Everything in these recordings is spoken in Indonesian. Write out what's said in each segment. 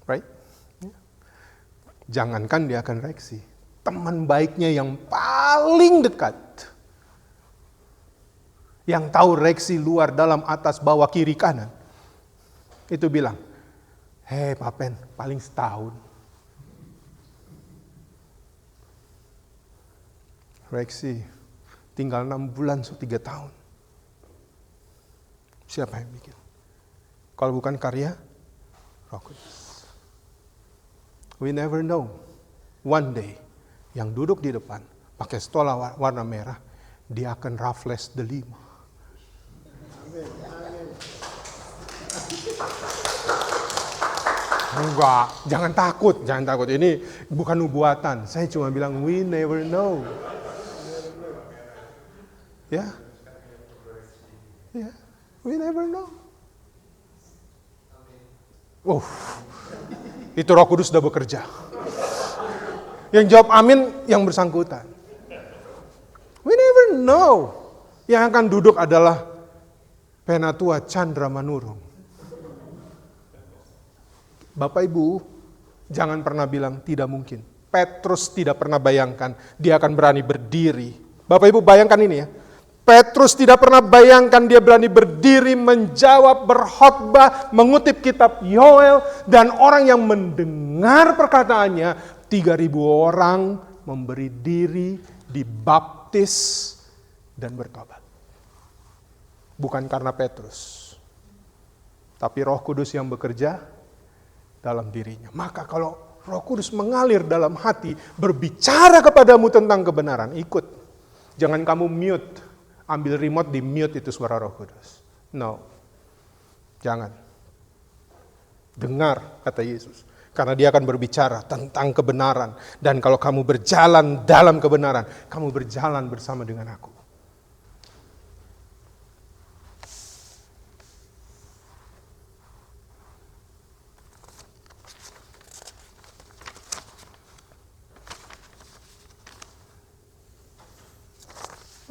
Right? Jangankan dia akan reaksi, teman baiknya yang paling dekat, yang tahu reaksi luar, dalam, atas, bawah, kiri, kanan, itu bilang, hei Papen, paling setahun. Reaksi, tinggal 6 bulan, 3 tahun. Siapa yang bikin? Kalau bukan karya Roh Kudus. We never know. One day, yang duduk di depan, pakai stola warna merah, dia akan Raffles delima. Enggak, jangan takut. Ini bukan nubuatan. Saya cuma bilang, we never know. Ya, we never know. Itu Roh Kudus sudah bekerja. Yang jawab amin yang bersangkutan. We never know. Yang akan duduk adalah Penatua Chandra Manurung. Bapak Ibu, jangan pernah bilang tidak mungkin. Petrus tidak pernah bayangkan dia akan berani berdiri. Bapak Ibu bayangkan ini ya. Petrus tidak pernah bayangkan dia berani berdiri, menjawab, berkhotbah, mengutip kitab Yoel, dan orang yang mendengar perkataannya, 3.000 orang memberi diri, dibaptis, dan bertobat. Bukan karena Petrus, tapi Roh Kudus yang bekerja dalam dirinya. Maka kalau Roh Kudus mengalir dalam hati, berbicara kepadamu tentang kebenaran, ikut. Jangan kamu mute. Ambil remote, di mute itu suara Roh Kudus. No. Jangan. Dengar kata Yesus. Karena dia akan berbicara tentang kebenaran. Dan kalau kamu berjalan dalam kebenaran, kamu berjalan bersama dengan aku.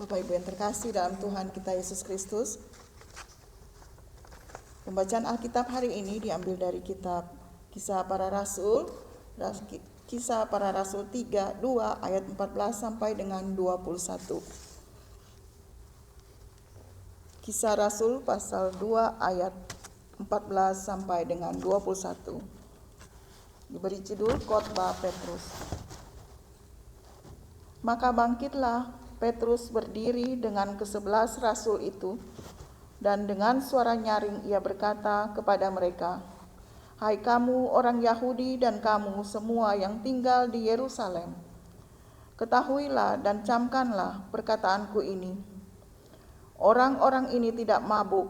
Bapak Ibu yang terkasih dalam Tuhan kita Yesus Kristus, pembacaan Alkitab hari ini diambil dari kitab Kisah Para Rasul, Kisah Para Rasul 3, 2 ayat 14 sampai dengan 21. Kisah Rasul pasal 2 ayat 14 sampai dengan 21. Diberi judul Khotbah Petrus. Maka bangkitlah Petrus berdiri dengan ke-11 rasul itu, dan dengan suara nyaring ia berkata kepada mereka, "Hai kamu orang Yahudi dan kamu semua yang tinggal di Yerusalem, ketahuilah dan camkanlah perkataanku ini. Orang-orang ini tidak mabuk,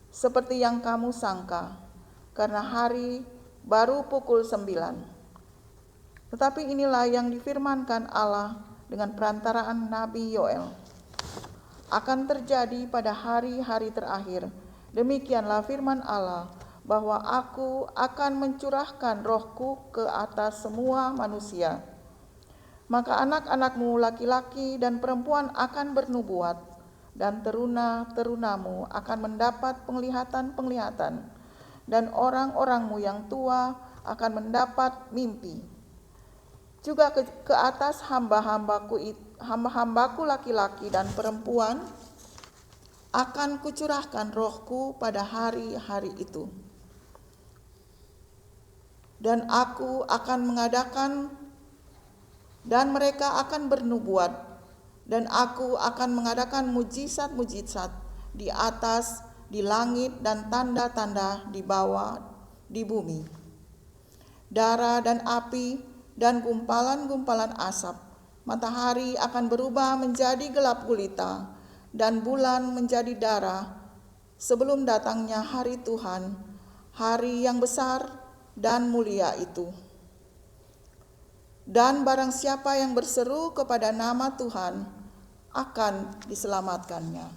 seperti yang kamu sangka, karena hari baru pukul 9. Tetapi inilah yang difirmankan Allah dengan perantaraan Nabi Yoel. Akan terjadi pada hari-hari terakhir, demikianlah firman Allah, bahwa aku akan mencurahkan rohku ke atas semua manusia. Maka anak-anakmu laki-laki dan perempuan akan bernubuat, dan teruna-terunamu akan mendapat penglihatan-penglihatan, dan orang-orangmu yang tua akan mendapat mimpi. Juga ke atas hamba-hambaku laki-laki dan perempuan akan kucurahkan rohku pada hari-hari itu. Dan aku akan mengadakan, dan mereka akan bernubuat, dan aku akan mengadakan mujizat-mujizat di atas, di langit, dan tanda-tanda di bawah, di bumi. Darah dan api dan gumpalan-gumpalan asap. Matahari akan berubah menjadi gelap gulita, dan bulan menjadi darah, sebelum datangnya hari Tuhan, hari yang besar dan mulia itu. Dan barang siapa yang berseru kepada nama Tuhan, akan diselamatkannya."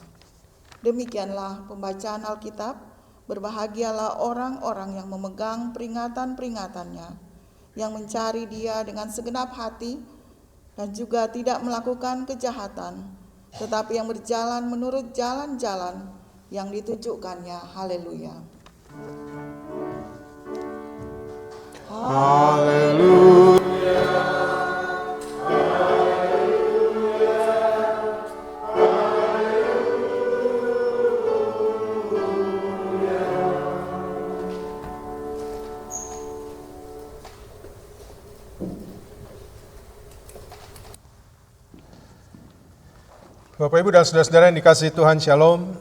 Demikianlah pembacaan Alkitab. Berbahagialah orang-orang yang memegang peringatan-peringatannya, yang mencari Dia dengan segenap hati, dan juga tidak melakukan kejahatan, tetapi yang berjalan menurut jalan-jalan yang ditunjukkannya. Haleluya. Haleluya. Bapak, Ibu, dan saudara-saudara yang dikasihi Tuhan, Shalom.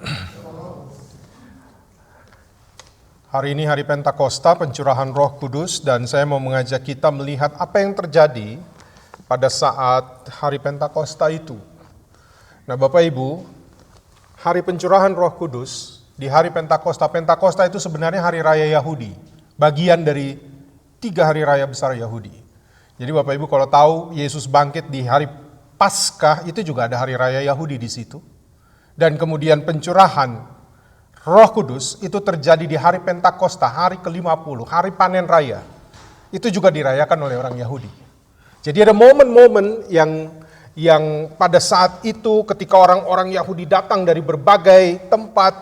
Hari ini hari Pentakosta, pencurahan Roh Kudus, dan saya mau mengajak kita melihat apa yang terjadi pada saat hari Pentakosta itu. Nah, Bapak Ibu, hari pencurahan Roh Kudus di hari Pentakosta, Pentakosta itu sebenarnya hari raya Yahudi, bagian dari 3 hari raya besar Yahudi. Jadi Bapak Ibu kalau tahu Yesus bangkit di hari Paskah, itu juga ada hari raya Yahudi di situ. Dan kemudian pencurahan Roh Kudus itu terjadi di hari Pentakosta, hari ke-50, hari panen raya. Itu juga dirayakan oleh orang Yahudi. Jadi ada momen-momen yang pada saat itu ketika orang-orang Yahudi datang dari berbagai tempat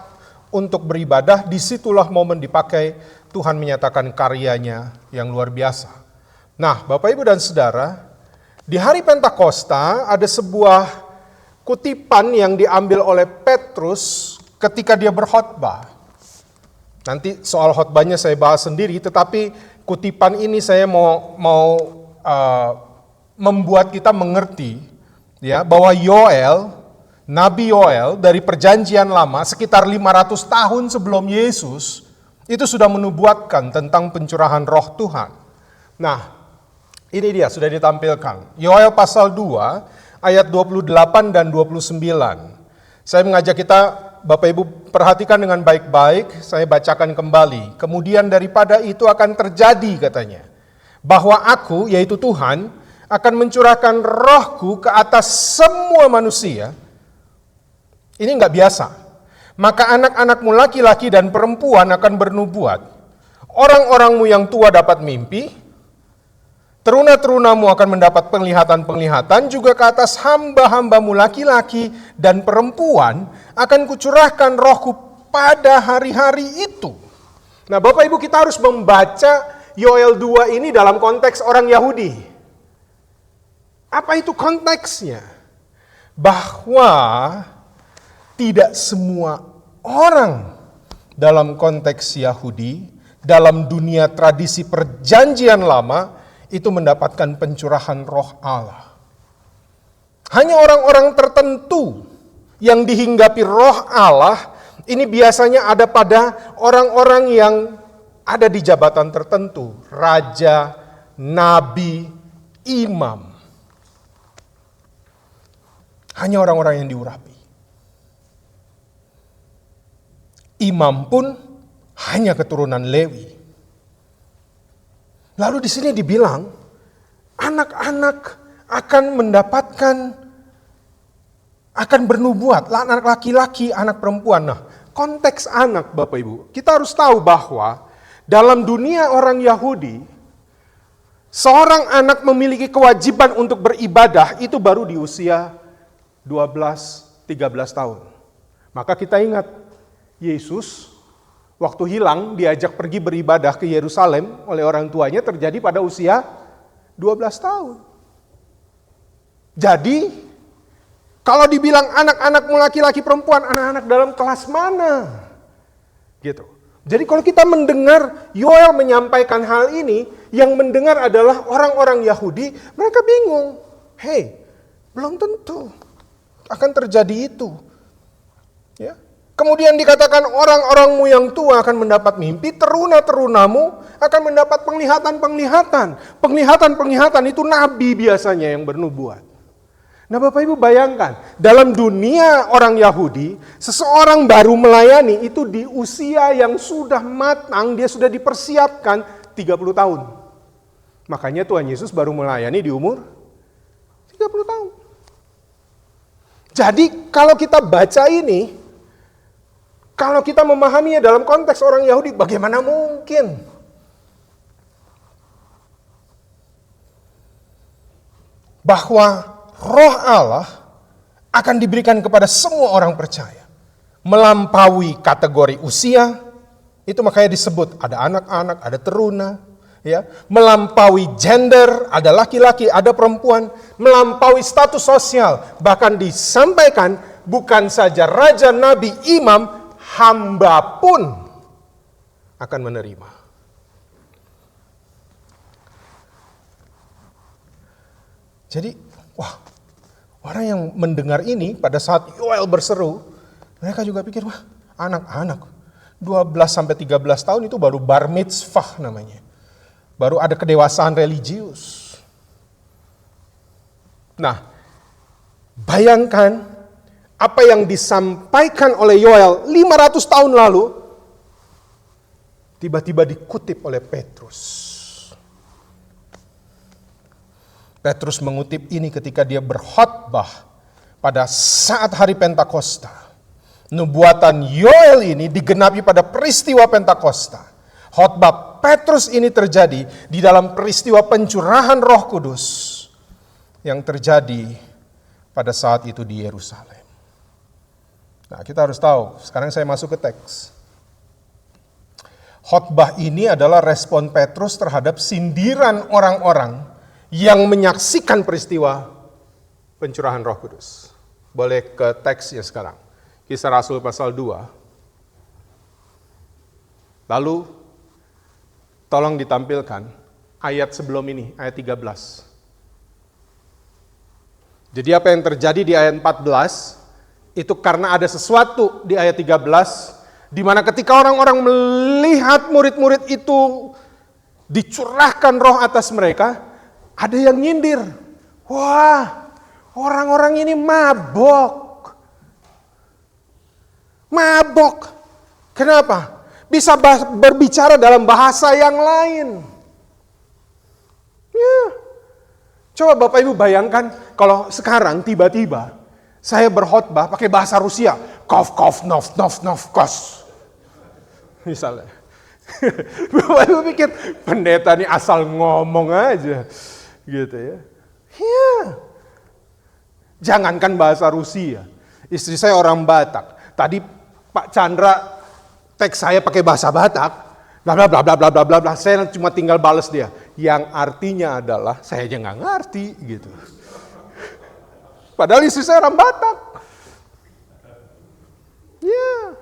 untuk beribadah, disitulah momen dipakai Tuhan menyatakan karyanya yang luar biasa. Nah, Bapak, Ibu, dan Saudara, di hari Pentakosta ada sebuah kutipan yang diambil oleh Petrus ketika dia berkhotbah. Nanti soal khotbahnya saya bahas sendiri, tetapi kutipan ini saya mau membuat kita mengerti ya bahwa Yoel, Nabi Yoel dari Perjanjian Lama sekitar 500 tahun sebelum Yesus itu sudah menubuatkan tentang pencurahan Roh Tuhan. Nah, ini dia sudah ditampilkan. Yoel pasal 2 ayat 28 dan 29. Saya mengajak kita Bapak Ibu perhatikan dengan baik-baik, saya bacakan kembali. Kemudian daripada itu akan terjadi katanya, bahwa aku yaitu Tuhan akan mencurahkan rohku ke atas semua manusia. Ini enggak biasa. Maka anak-anakmu laki-laki dan perempuan akan bernubuat. Orang-orangmu yang tua dapat mimpi. Teruna-terunamu akan mendapat penglihatan-penglihatan, juga ke atas hamba-hambamu laki-laki dan perempuan akan kucurahkan rohku pada hari-hari itu. Nah, Bapak Ibu, kita harus membaca Yoel 2 ini dalam konteks orang Yahudi. Apa itu konteksnya? Bahwa tidak semua orang dalam konteks Yahudi, dalam dunia tradisi perjanjian lama, itu mendapatkan pencurahan Roh Allah. Hanya orang-orang tertentu yang dihinggapi Roh Allah, ini biasanya ada pada orang-orang yang ada di jabatan tertentu, raja, nabi, imam. Hanya orang-orang yang diurapi. Imam pun hanya keturunan Lewi. Lalu di sini dibilang, anak-anak akan mendapatkan, akan bernubuat, anak laki-laki, anak perempuan. Nah, konteks anak Bapak Ibu, kita harus tahu bahwa dalam dunia orang Yahudi, seorang anak memiliki kewajiban untuk beribadah itu baru di usia 12-13 tahun. Maka kita ingat, Yesus waktu hilang, diajak pergi beribadah ke Yerusalem oleh orang tuanya terjadi pada usia 12 tahun. Jadi, kalau dibilang anak-anakmu laki-laki perempuan, anak-anak dalam kelas mana? Gitu. Jadi kalau kita mendengar Yoel menyampaikan hal ini, yang mendengar adalah orang-orang Yahudi, mereka bingung. Hei, belum tentu akan terjadi itu. Ya. Kemudian dikatakan orang-orangmu yang tua akan mendapat mimpi, teruna-terunamu akan mendapat penglihatan-penglihatan. Penglihatan-penglihatan itu nabi biasanya yang bernubuat. Nah, Bapak Ibu bayangkan, dalam dunia orang Yahudi, seseorang baru melayani itu di usia yang sudah matang, dia sudah dipersiapkan 30 tahun. Makanya Tuhan Yesus baru melayani di umur 30 tahun. Jadi kalau kita baca ini, kalau kita memahaminya dalam konteks orang Yahudi, bagaimana mungkin? Bahwa Roh Allah akan diberikan kepada semua orang percaya. Melampaui kategori usia, itu makanya disebut ada anak-anak, ada teruna. ya, melampaui gender, ada laki-laki, ada perempuan, melampaui status sosial, bahkan disampaikan bukan saja raja, nabi, imam, hamba pun akan menerima. Jadi, wah, orang yang mendengar ini pada saat Yoel berseru, mereka juga pikir, wah, anak-anak 12-13 tahun itu baru bar mitzvah namanya. Baru ada kedewasaan religius. Nah, bayangkan apa yang disampaikan oleh Yoel 500 tahun lalu, tiba-tiba dikutip oleh Petrus. Petrus mengutip ini ketika dia berkhotbah pada saat hari Pentakosta. Nubuatan Yoel ini digenapi pada peristiwa Pentakosta. Khotbah Petrus ini terjadi di dalam peristiwa pencurahan Roh Kudus yang terjadi pada saat itu di Yerusalem. Nah, kita harus tahu, sekarang saya masuk ke teks. Khotbah ini adalah respon Petrus terhadap sindiran orang-orang yang menyaksikan peristiwa pencurahan Roh Kudus. Boleh ke teksnya sekarang. Kisah Rasul pasal 2. Lalu tolong ditampilkan ayat sebelum ini, ayat 13. Jadi apa yang terjadi di ayat 14, itu karena ada sesuatu di ayat 13, di mana ketika orang-orang melihat murid-murid itu dicurahkan roh atas mereka, ada yang nyindir. Wah, orang-orang ini mabok. Mabok. Kenapa? Bisa berbicara dalam bahasa yang lain. Ya. Coba Bapak Ibu bayangkan kalau sekarang tiba-tiba saya berkhotbah pakai bahasa Rusia. Kov, kov, nov, nov, nov, kos. Misalnya. Bapak Ibu pikir pendeta ini asal ngomong aja. Gitu ya. Ya. Jangankan bahasa Rusia. Istri saya orang Batak. Tadi Pak Chandra teks saya pakai bahasa Batak, bla bla bla bla bla bla bla bla. Saya cuma tinggal balas dia, yang artinya adalah saya aja nggak ngerti gitu. Padahal istri saya orang Batak. Ya,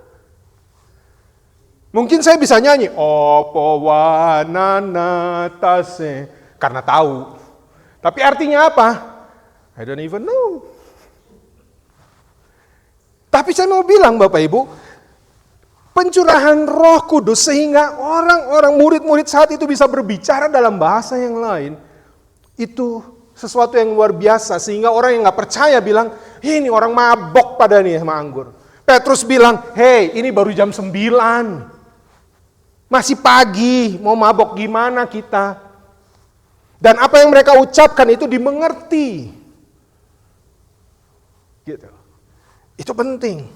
mungkin saya bisa nyanyi opo wanana tase karena tahu, tapi artinya apa? I don't even know. Tapi saya mau bilang Bapak Ibu, pencurahan Roh Kudus sehingga orang-orang murid-murid saat itu bisa berbicara dalam bahasa yang lain. Itu sesuatu yang luar biasa sehingga orang yang gak percaya bilang, ini orang mabok pada nih sama anggur. Petrus bilang, hey ini baru jam 9. Masih pagi, mau mabok gimana kita? Dan apa yang mereka ucapkan itu dimengerti. Gitu. Itu penting.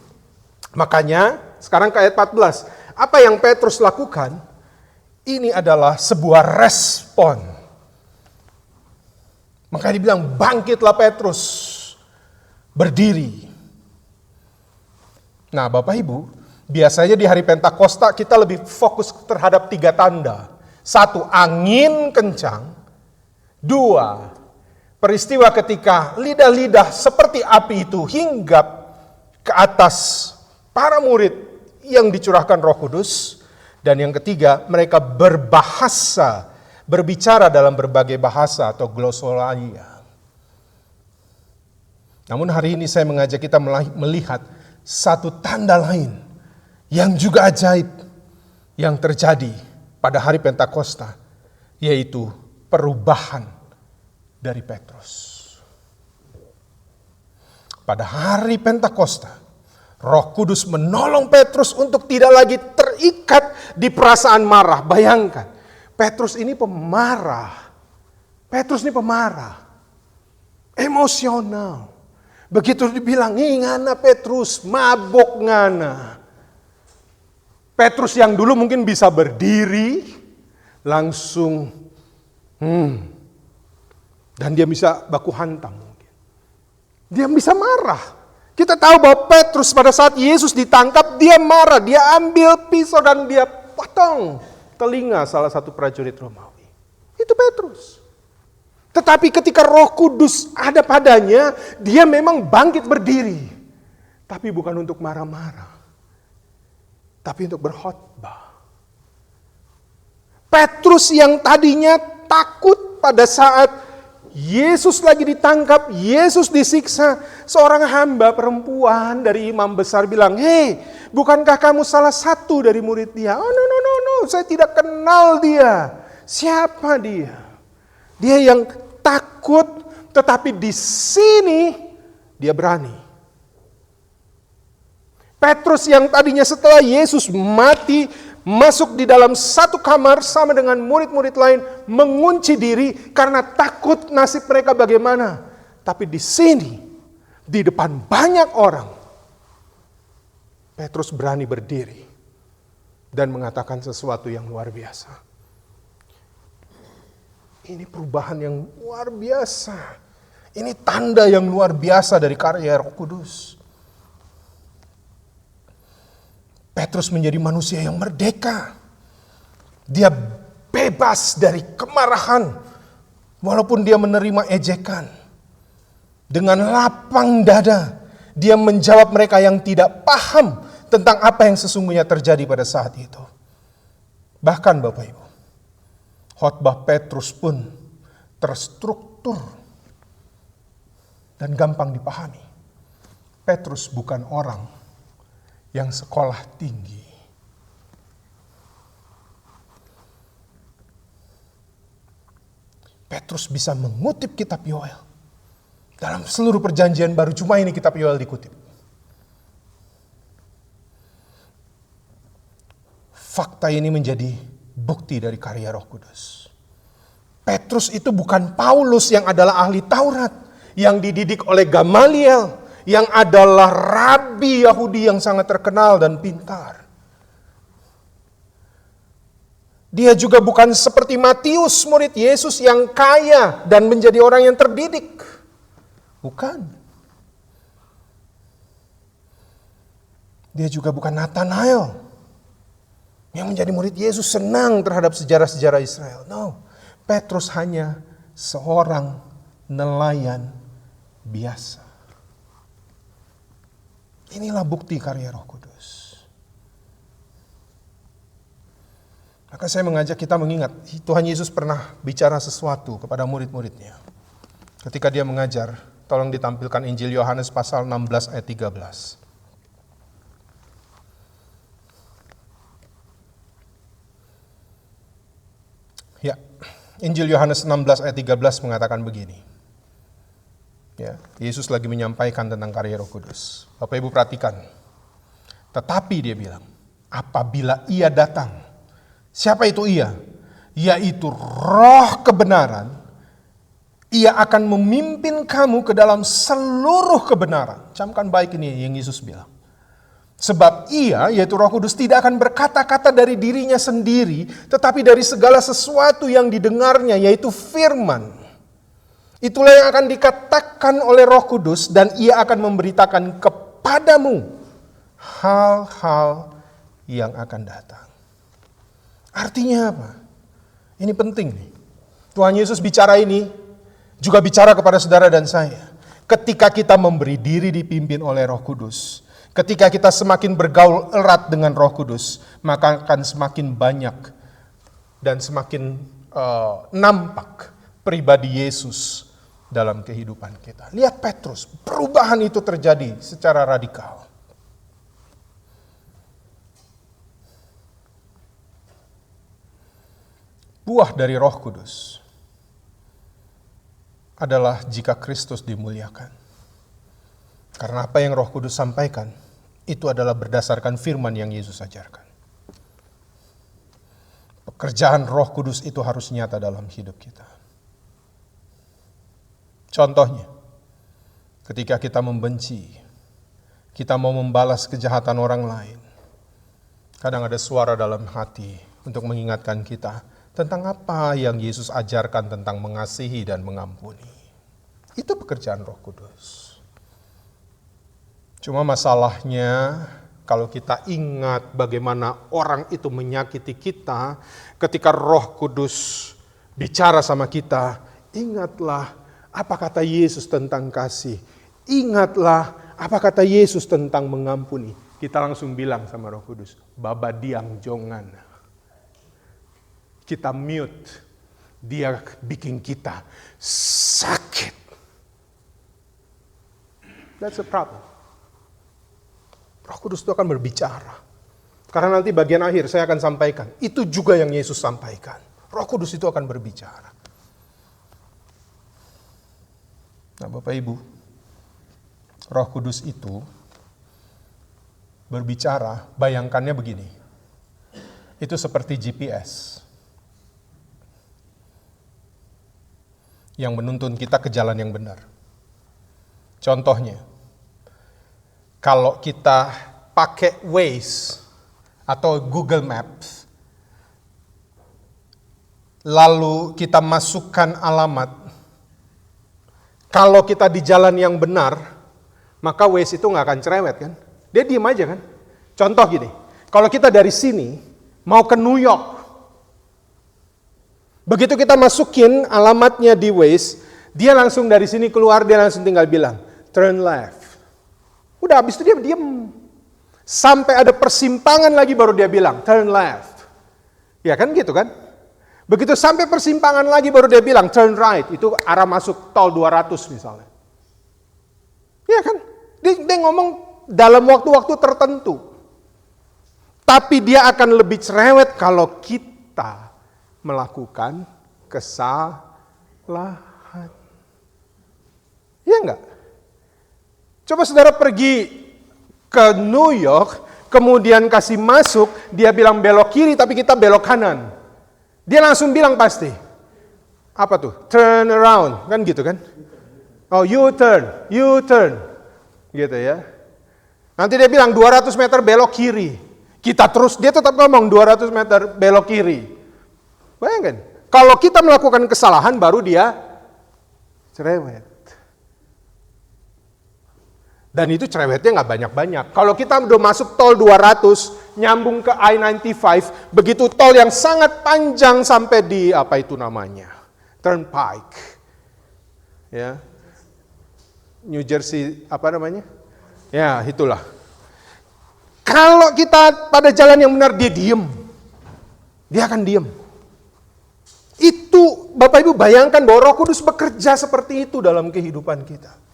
Makanya sekarang ke ayat 14. Apa yang Petrus lakukan? Ini adalah sebuah respon. Makanya dibilang bangkitlah Petrus. Berdiri. Nah Bapak Ibu, biasanya di hari Pentakosta kita lebih fokus terhadap 3 tanda. 1, angin kencang. 2, peristiwa ketika lidah-lidah seperti api itu hinggap ke atas para murid yang dicurahkan Roh Kudus. Dan yang ketiga, mereka berbahasa, berbicara dalam berbagai bahasa atau glosolalia. Namun hari ini saya mengajak kita melihat satu tanda lain yang juga ajaib yang terjadi pada hari Pentakosta, yaitu perubahan dari Petrus. Pada hari Pentakosta, Roh Kudus menolong Petrus untuk tidak lagi terikat di perasaan marah. Bayangkan, Petrus ini pemarah. Petrus ini pemarah. Emosional. Begitu dibilang, ngana Petrus, mabok ngana. Petrus yang dulu mungkin bisa berdiri, langsung, dan dia bisa baku hantam. Dia bisa marah. Kita tahu bahwa Petrus pada saat Yesus ditangkap, dia marah. Dia ambil pisau dan dia potong telinga salah satu prajurit Romawi. Tetapi ketika Roh Kudus ada padanya, dia memang bangkit berdiri. Tapi bukan untuk marah-marah, tapi untuk berkhotbah. Petrus yang tadinya takut pada saat Yesus lagi ditangkap, Yesus disiksa, seorang hamba perempuan dari imam besar bilang, "Hei, bukankah kamu salah satu dari murid dia?" "Oh, no, saya tidak kenal dia." Siapa dia? Dia yang takut, tetapi di sini dia berani. Petrus yang tadinya setelah Yesus mati, masuk di dalam satu kamar sama dengan murid-murid lain, mengunci diri karena takut nasib mereka bagaimana. Tapi di sini, di depan banyak orang, Petrus berani berdiri dan mengatakan sesuatu yang luar biasa. Ini perubahan yang luar biasa. Ini tanda yang luar biasa dari karya Roh Kudus. Petrus menjadi manusia yang merdeka. Dia bebas dari kemarahan, walaupun dia menerima ejekan. Dengan lapang dada, dia menjawab mereka yang tidak paham tentang apa yang sesungguhnya terjadi pada saat itu. Bahkan Bapak Ibu, khotbah Petrus pun terstruktur dan gampang dipahami. Petrus bukan orang yang sekolah tinggi. Petrus bisa mengutip kitab Yoel. Dalam seluruh perjanjian baru cuma ini kitab Yoel dikutip. Fakta ini menjadi bukti dari karya Roh Kudus. Petrus itu bukan Paulus yang adalah ahli Taurat, yang dididik oleh Gamaliel, yang adalah rabi Yahudi yang sangat terkenal dan pintar. Dia juga bukan seperti Matius, murid Yesus yang kaya dan menjadi orang yang terdidik. Bukan. Dia juga bukan Nathanael yang menjadi murid Yesus senang terhadap sejarah-sejarah Israel. No, Petrus hanya seorang nelayan biasa. Inilah bukti karya Roh Kudus. Maka saya mengajak kita mengingat, Tuhan Yesus pernah bicara sesuatu kepada murid-muridnya. Ketika dia mengajar, tolong ditampilkan Injil Yohanes pasal 16 ayat 13. Ya, Injil Yohanes 16 ayat 13 mengatakan begini. Ya, Yesus lagi menyampaikan tentang karya Roh Kudus. Bapak Ibu perhatikan. Tetapi dia bilang, apabila ia datang. Siapa itu ia? Yaitu Roh kebenaran. Ia akan memimpin kamu ke dalam seluruh kebenaran. Camkan baik ini yang Yesus bilang. Sebab ia, yaitu Roh Kudus, tidak akan berkata-kata dari dirinya sendiri, tetapi dari segala sesuatu yang didengarnya, yaitu firman. Itulah yang akan dikatakan oleh Roh Kudus, dan ia akan memberitakan kepadamu hal-hal yang akan datang. Artinya apa? Ini penting nih. Tuhan Yesus bicara ini, juga bicara kepada saudara dan saya. Ketika kita memberi diri dipimpin oleh Roh Kudus, ketika kita semakin bergaul erat dengan Roh Kudus, maka akan semakin banyak dan semakin nampak pribadi Yesus dalam kehidupan kita. Lihat Petrus, perubahan itu terjadi secara radikal. Buah dari Roh Kudus adalah jika Kristus dimuliakan. Karena apa yang Roh Kudus sampaikan, itu adalah berdasarkan firman yang Yesus ajarkan. Pekerjaan Roh Kudus itu harus nyata dalam hidup kita. Contohnya, ketika kita membenci, kita mau membalas kejahatan orang lain, kadang ada suara dalam hati untuk mengingatkan kita tentang apa yang Yesus ajarkan tentang mengasihi dan mengampuni. Itu pekerjaan Roh Kudus. Cuma masalahnya, kalau kita ingat bagaimana orang itu menyakiti kita, ketika Roh Kudus bicara sama kita, Ingatlah apa kata Yesus tentang kasih. Ingatlah apa kata Yesus tentang mengampuni. Kita langsung bilang sama Roh Kudus, Baba diam jongan. Kita mute, dia bikin kita sakit. That's a problem. Roh Kudus itu akan berbicara. Karena nanti bagian akhir saya akan sampaikan. Itu juga yang Yesus sampaikan. Roh Kudus itu akan berbicara. Nah Bapak Ibu, Roh Kudus itu berbicara, bayangkannya begini. Itu seperti GPS yang menuntun kita ke jalan yang benar. Contohnya, kalau kita pakai Waze atau Google Maps, lalu kita masukkan alamat, kalau kita di jalan yang benar, maka Waze itu nggak akan cerewet kan? Dia diem aja kan? Contoh gini, kalau kita dari sini mau ke New York, begitu kita masukin alamatnya di Waze, dia langsung dari sini keluar, dia langsung tinggal bilang, turn left. Udah habis itu dia diem. Sampai ada persimpangan lagi baru dia bilang, turn left. Ya kan gitu kan? Begitu sampai persimpangan lagi baru dia bilang turn right, itu arah masuk tol 200 misalnya. Iya kan? Dia ngomong dalam waktu-waktu tertentu. Tapi dia akan lebih cerewet kalau kita melakukan kesalahan. Iya enggak? Coba saudara pergi ke New York, kemudian kasih masuk, dia bilang belok kiri tapi kita belok kanan. Dia langsung bilang pasti, apa tuh? Turn around, kan gitu kan? Oh, U-turn, gitu ya. Nanti dia bilang 200 meter belok kiri. Kita terus, dia tetap ngomong 200 meter belok kiri. Bayangkan, kalau kita melakukan kesalahan baru dia cerewet. Dan itu cerewetnya nggak banyak-banyak. Kalau kita udah masuk tol 200, nyambung ke I-95, begitu tol yang sangat panjang sampai di apa itu namanya, Turnpike, ya, New Jersey apa namanya, ya itulah. Kalau kita pada jalan yang benar dia diem, dia akan diem. Itu Bapak Ibu bayangkan bahwa Roh Kudus bekerja seperti itu dalam kehidupan kita.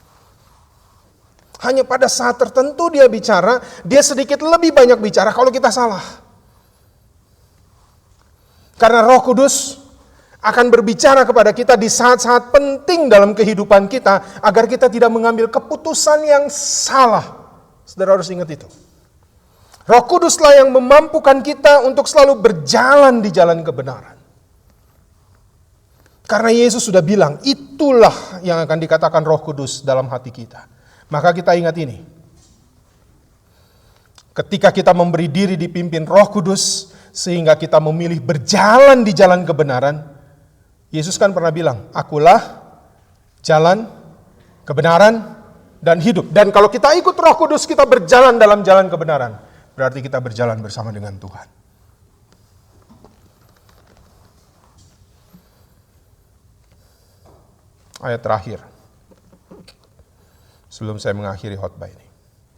Hanya pada saat tertentu dia bicara, dia sedikit lebih banyak bicara kalau kita salah. Karena Roh Kudus akan berbicara kepada kita di saat-saat penting dalam kehidupan kita, agar kita tidak mengambil keputusan yang salah. Saudara harus ingat itu. Roh Kuduslah yang memampukan kita untuk selalu berjalan di jalan kebenaran. Karena Yesus sudah bilang, itulah yang akan dikatakan Roh Kudus dalam hati kita. Maka kita ingat ini. Ketika kita memberi diri dipimpin Roh Kudus, sehingga kita memilih berjalan di jalan kebenaran, Yesus kan pernah bilang, akulah jalan, kebenaran, dan hidup. Dan kalau kita ikut Roh Kudus, kita berjalan dalam jalan kebenaran. Berarti kita berjalan bersama dengan Tuhan. Ayat terakhir sebelum saya mengakhiri khotbah ini.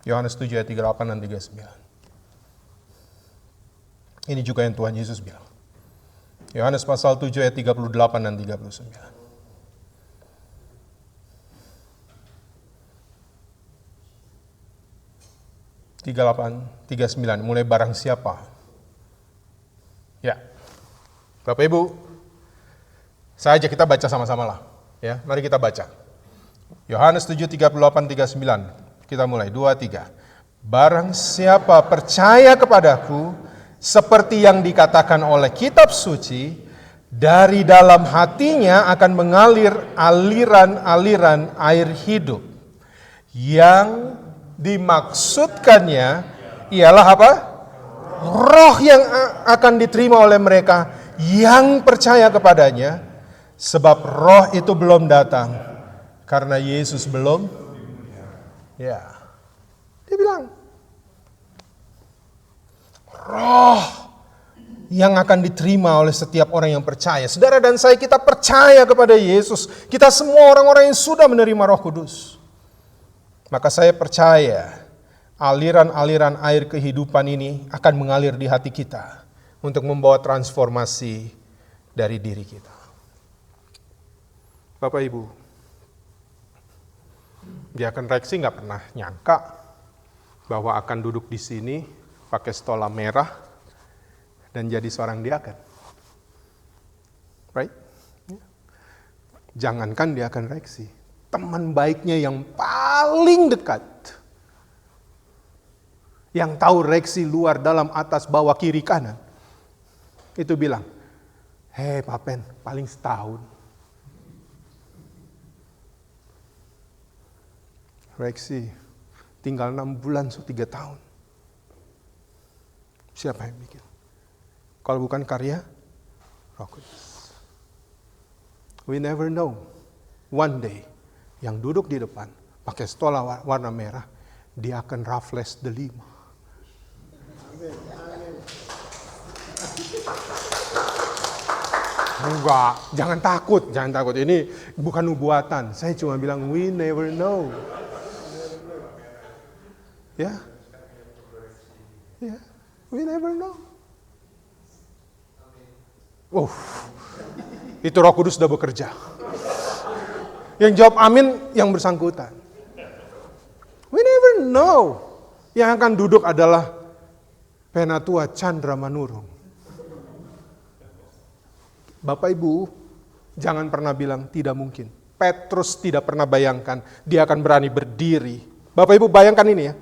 Yohanes 7 ayat 38 dan 39. Ini juga yang Tuhan Yesus bilang. Yohanes pasal 7 ayat 38 dan 39. 38, 39, mulai barang siapa. Ya, Bapak Ibu, saya ajak kita baca sama-sama lah. Ya, mari kita baca. Yohanes 7, 38, 39. Kita mulai, 2, 3. Barang siapa percaya kepadaku, seperti yang dikatakan oleh kitab suci, dari dalam hatinya akan mengalir aliran-aliran air hidup. Yang dimaksudkannya ialah apa? Roh yang akan diterima oleh mereka yang percaya kepadanya, sebab roh itu belum datang karena Yesus belum. Ya, dia bilang roh yang akan diterima oleh setiap orang yang percaya. Saudara dan saya, kita percaya kepada Yesus. Kita semua orang-orang yang sudah menerima Roh Kudus. Maka saya percaya aliran-aliran air kehidupan ini akan mengalir di hati kita untuk membawa transformasi dari diri kita. Bapak Ibu, Diakon Reksi nggak pernah nyangka bahwa akan duduk di sini pakai stola merah dan jadi seorang diakon. Right? Jangankan Diakon Reksi, teman baiknya yang paling dekat, yang tahu Reksi luar dalam atas bawah kiri kanan, itu bilang, "Hei Papen, paling setahun." Reksi tinggal 6 bulan, 3 tahun. Siapa yang bikin? Kalau bukan karya Roh Kudus. We never know. One day, yang duduk di depan, pakai stola warna merah, dia akan Raffles delima. Enggak, jangan takut. Ini bukan nubuatan. Saya cuma bilang, we never know. Ya, we never know. Itu Roh Kudus sudah bekerja. Yang jawab amin yang bersangkutan. We never know. Yang akan duduk adalah Penatua Chandra Manurung. Bapak Ibu, jangan pernah bilang tidak mungkin. Petrus tidak pernah bayangkan dia akan berani berdiri. Bapak Ibu bayangkan ini ya.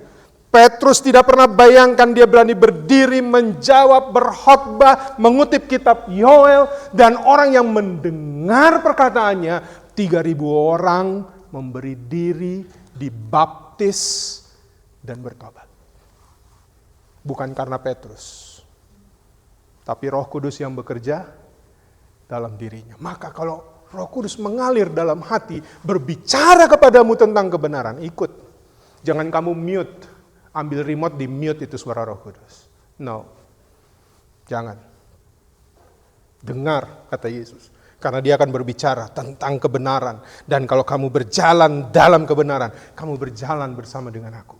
Petrus tidak pernah bayangkan dia berani berdiri, menjawab, berkhotbah, mengutip kitab Yoel, dan orang yang mendengar perkataannya, 3.000 orang memberi diri, dibaptis, dan bertobat. Bukan karena Petrus, tapi Roh Kudus yang bekerja dalam dirinya. Maka kalau Roh Kudus mengalir dalam hati, berbicara kepadamu tentang kebenaran, ikut. Jangan kamu mute. Ambil remote, di mute itu suara Roh Kudus. No. Jangan. Dengar kata Yesus. Karena dia akan berbicara tentang kebenaran. Dan kalau kamu berjalan dalam kebenaran, kamu berjalan bersama dengan aku.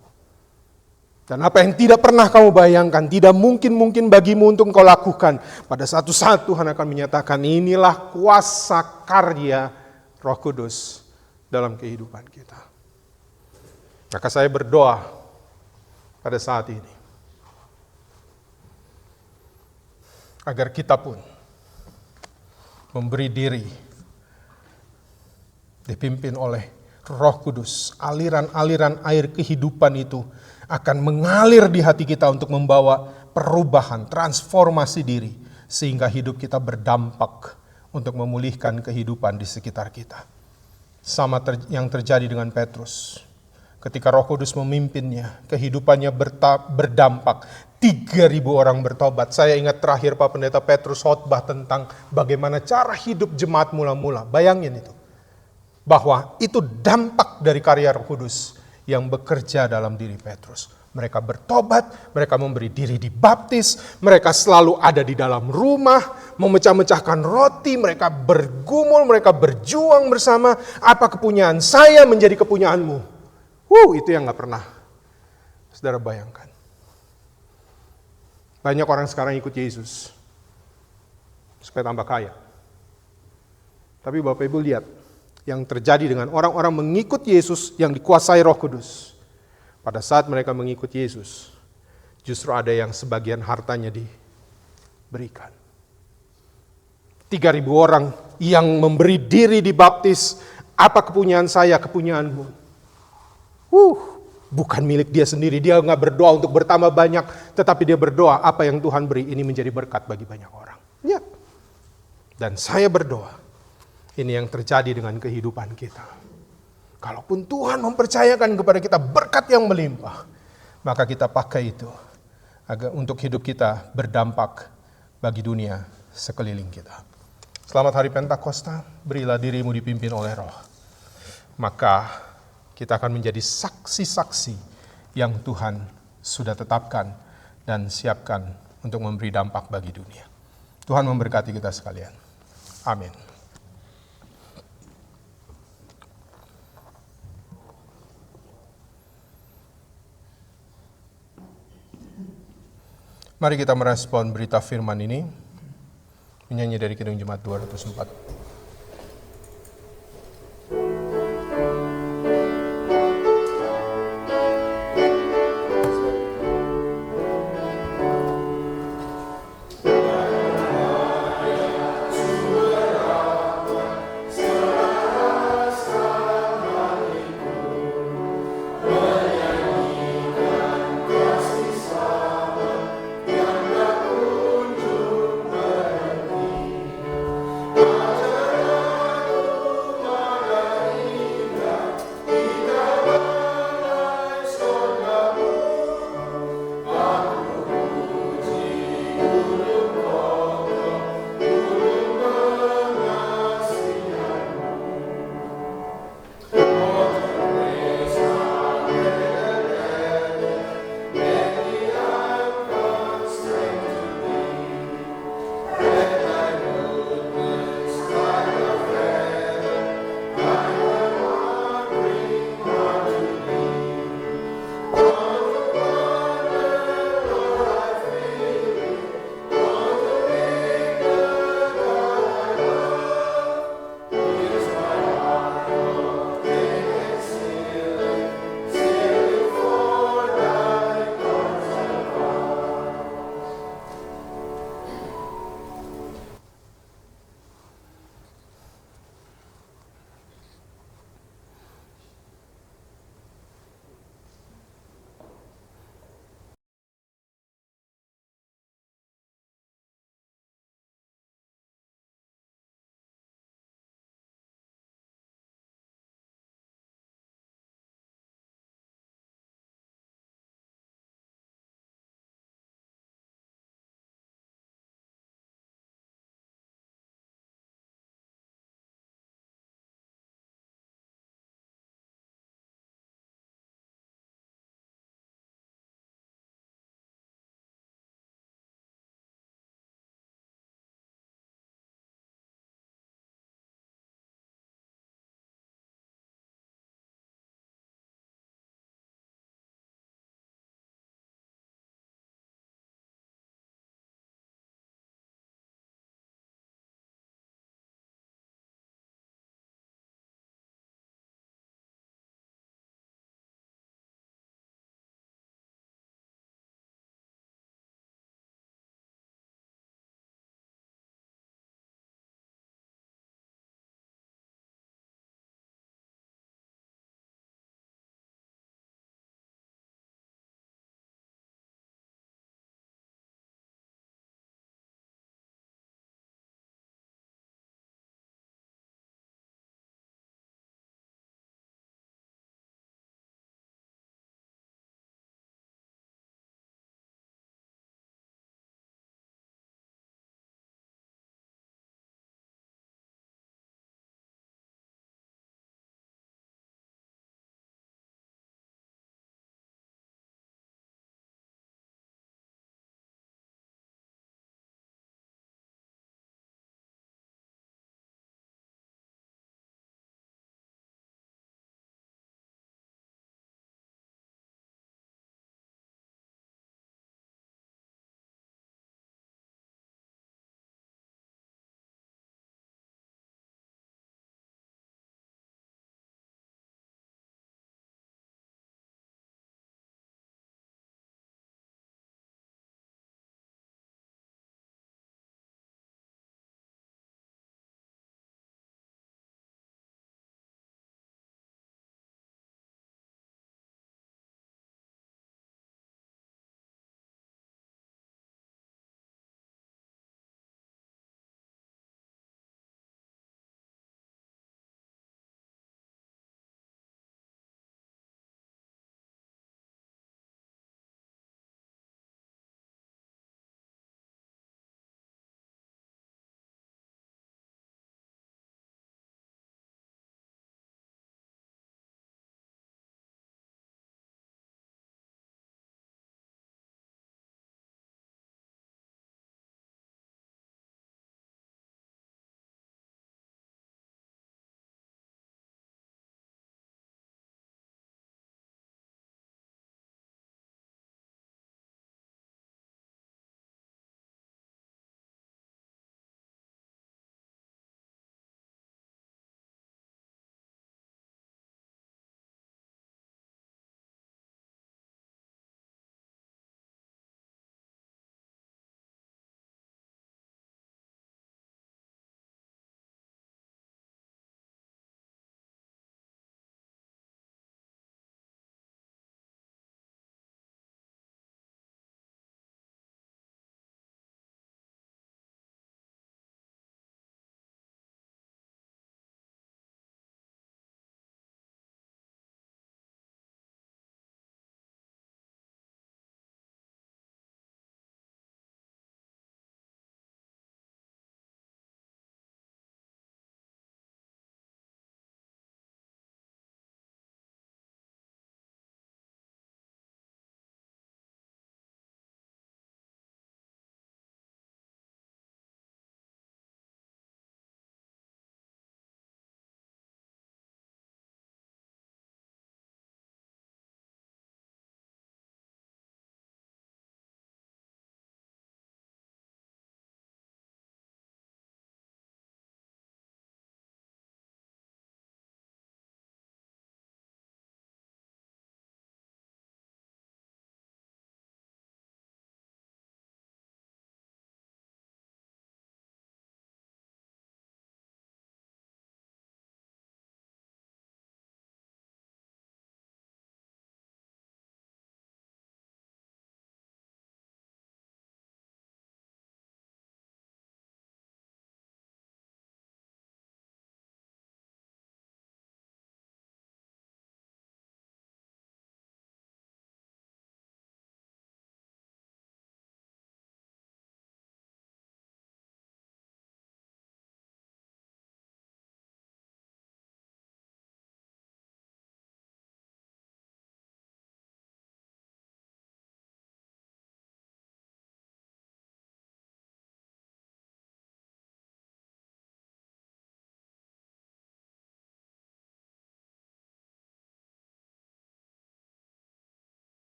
Dan apa yang tidak pernah kamu bayangkan, tidak mungkin bagimu untuk kau lakukan. Pada satu saat Tuhan akan menyatakan, inilah kuasa karya Roh Kudus dalam kehidupan kita. Maka saya berdoa pada saat ini, agar kita pun memberi diri dipimpin oleh Roh Kudus. Aliran-aliran air kehidupan itu akan mengalir di hati kita untuk membawa perubahan, transformasi diri, sehingga hidup kita berdampak untuk memulihkan kehidupan di sekitar kita. Sama yang terjadi dengan Petrus. Ketika Roh Kudus memimpinnya, kehidupannya berdampak. 3.000 orang bertobat. Saya ingat terakhir Pak Pendeta Petrus khotbah tentang bagaimana cara hidup jemaat mula-mula. Bayangin itu. Bahwa itu dampak dari karya Roh Kudus yang bekerja dalam diri Petrus. Mereka bertobat, mereka memberi diri dibaptis, mereka selalu ada di dalam rumah, memecah-mecahkan roti, mereka bergumul, mereka berjuang bersama. Apa kepunyaan saya menjadi kepunyaanmu? Itu yang gak pernah saudara bayangkan. Banyak orang sekarang ikut Yesus supaya tambah kaya. Tapi Bapak Ibu lihat yang terjadi dengan orang-orang mengikut Yesus yang dikuasai Roh Kudus. Pada saat mereka mengikut Yesus, justru ada yang sebagian hartanya diberikan. 3.000 orang yang memberi diri dibaptis. Apa kepunyaan saya, kepunyaanmu? Bukan milik dia sendiri. Dia gak berdoa untuk bertambah banyak, tetapi dia berdoa apa yang Tuhan beri ini menjadi berkat bagi banyak orang. Ya. Dan saya berdoa, ini yang terjadi dengan kehidupan kita. Kalaupun Tuhan mempercayakan kepada kita berkat yang melimpah, maka kita pakai itu agar untuk hidup kita berdampak bagi dunia sekeliling kita. Selamat Hari Pentakosta, berilah dirimu dipimpin oleh Roh. Maka kita akan menjadi saksi-saksi yang Tuhan sudah tetapkan dan siapkan untuk memberi dampak bagi dunia. Tuhan memberkati kita sekalian. Amin. Mari kita merespon berita firman ini, menyanyi dari Kidung Jemaat 204. Amen.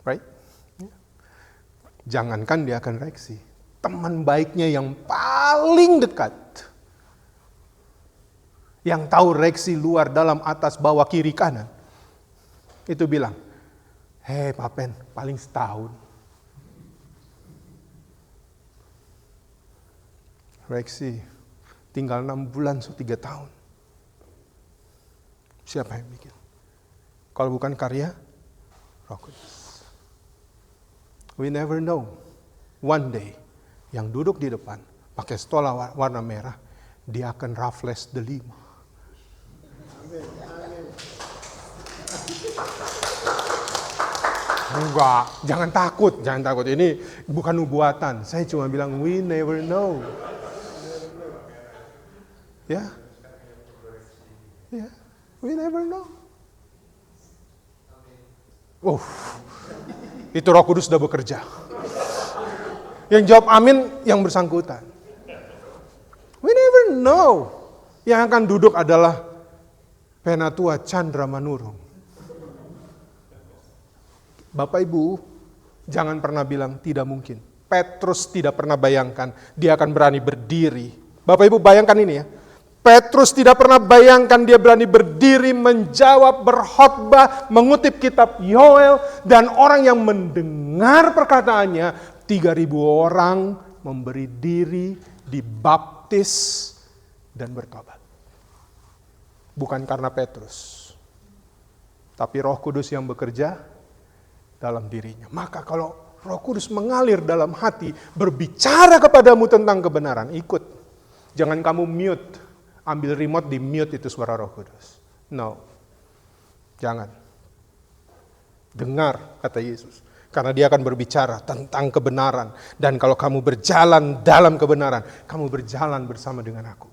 Right? Jangankan dia akan reaksi, teman baiknya yang paling dekat, yang tahu reaksi luar, dalam, atas, bawah, kiri, kanan, itu bilang, hei Papen, paling setahun. Reaksi, tinggal 6 bulan, 3 tahun. Siapa yang bikin? Kalau bukan karya Roh Kudus. We never know. One day, yang duduk di depan, pakai stola warna merah, dia akan Raffles delima. Enggak, jangan takut. Ini bukan nubuatan. Saya cuma bilang, we never know. Ya, we never know. Itu Roh Kudus sudah bekerja. Yang jawab amin yang bersangkutan. We never know. Yang akan duduk adalah Penatua Chandra Manurung. Bapak Ibu, jangan pernah bilang tidak mungkin. Petrus tidak pernah bayangkan dia akan berani berdiri. Bapak Ibu bayangkan ini ya. Petrus tidak pernah bayangkan dia berani berdiri, menjawab, berkhotbah, mengutip kitab Yoel, dan orang yang mendengar perkataannya, 3.000 orang memberi diri, dibaptis, dan bertobat. Bukan karena Petrus, tapi Roh Kudus yang bekerja dalam dirinya. Maka kalau Roh Kudus mengalir dalam hati, berbicara kepadamu tentang kebenaran, ikut. Jangan kamu mute. Ambil remote, di mute itu suara Roh Kudus. No. Jangan. Dengar, kata Yesus. Karena dia akan berbicara tentang kebenaran. Dan kalau kamu berjalan dalam kebenaran, kamu berjalan bersama dengan aku.